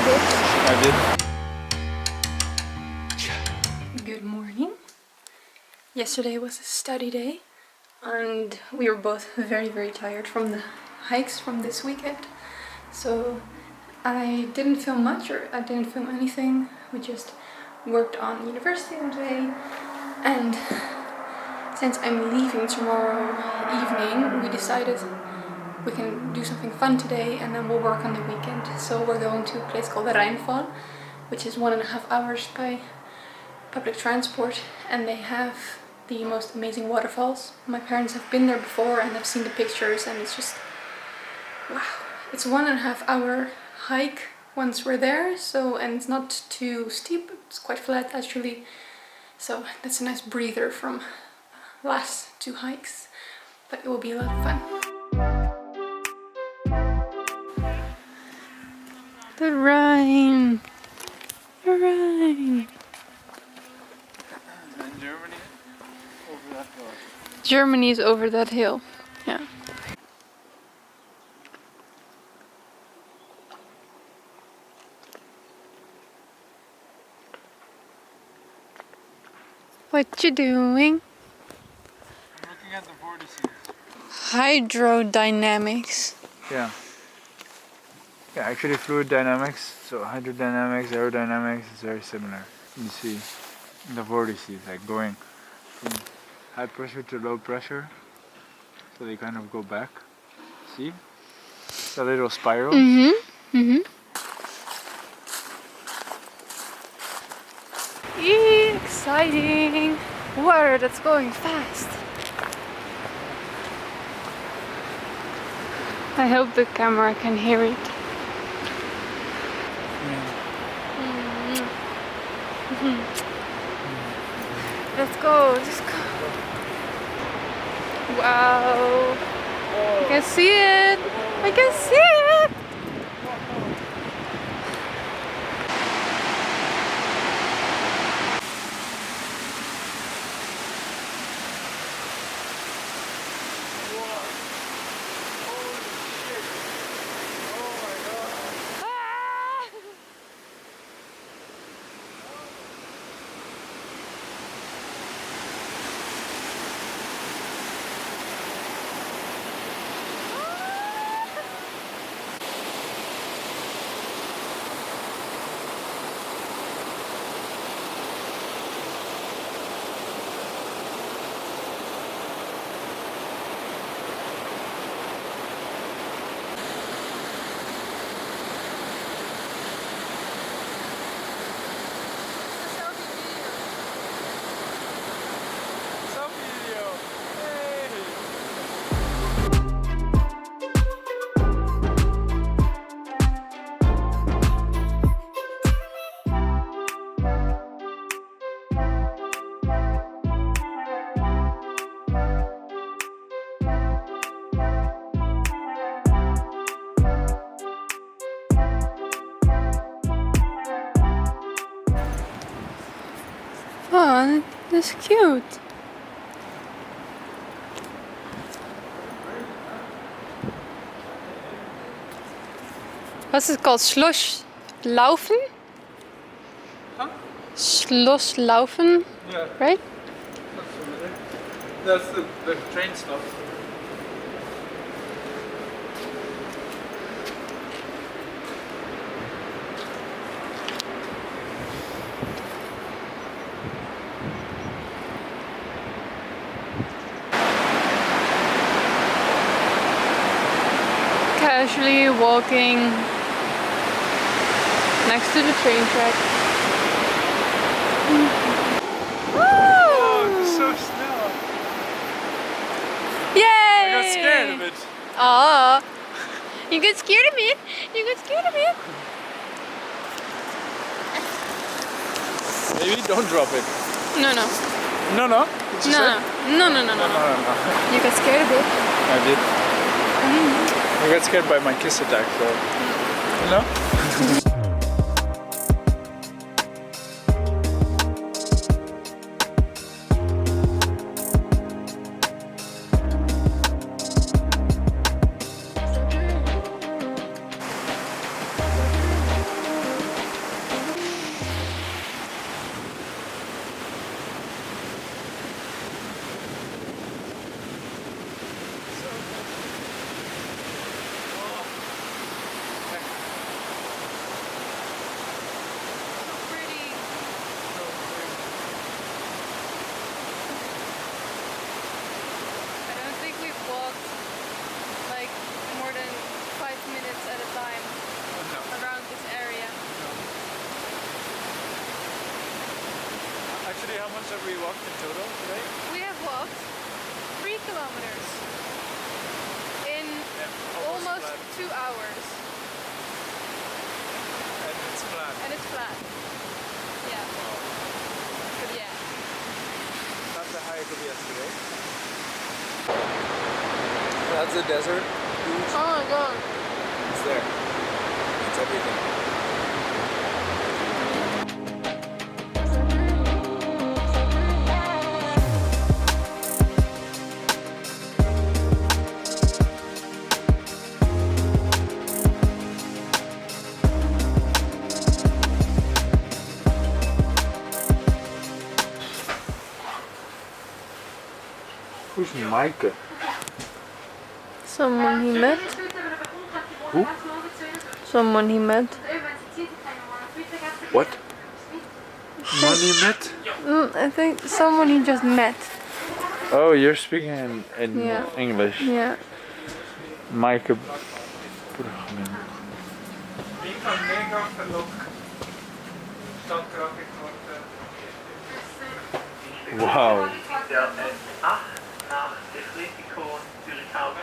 a bit? I did. Good morning. Yesterday was a study day and we were both very tired from the hikes from this weekend. So I didn't film much, or I didn't film anything. We just worked on university all day, and since I'm leaving tomorrow evening, we decided we can do something fun today and then we'll work on the weekend. So we're going to a place called waterfall, which is 1.5 hours by public transport, and they have the most amazing waterfalls. My parents have been there before and have seen the pictures, and it's just wow. It's 1.5 hour hike once we're there, so, and it's not too steep, it's quite flat actually, so that's a nice breather from last 2 hikes, but it will be a lot of fun. The rain! The rain! And Germany over that hill. Germany is over that hill, yeah. What you doing? I'm looking at the vortices. Hydrodynamics. Yeah. Yeah, actually fluid dynamics, so hydrodynamics, aerodynamics is very similar. You see the vortices, like going from high pressure to low pressure, so they kind of go back. See? The little spirals. Exciting! Water that's going fast. I hope the camera can hear it. Let's go, just go. Wow! I can see it! I can see it! Oh, that's cute. What's it called? Schlosslaufen? Huh? Schlosslaufen, Yeah. right? That's the train stop. Casually walking next to the train track. Oh, it's so snow. Yay! I got scared of it. Oh, you got scared of it? You got scared of it? Maybe don't drop it. No. No. Did you say? No. No. You got scared of it? I did. I got scared by my kiss attack, so. No? much have we walked in total today? We have walked 3 kilometers in almost flat. 2 hours. And it's flat. And it's flat. Yeah. But yeah. Not the hike of yesterday. That's the desert. Oh my god. It's there. It's everything. Who's Maaike? Someone he met. Who? Someone he met. What? Money met? I think someone he just met. Oh, you're speaking in Yeah. English. Yeah. Maaike. Wow.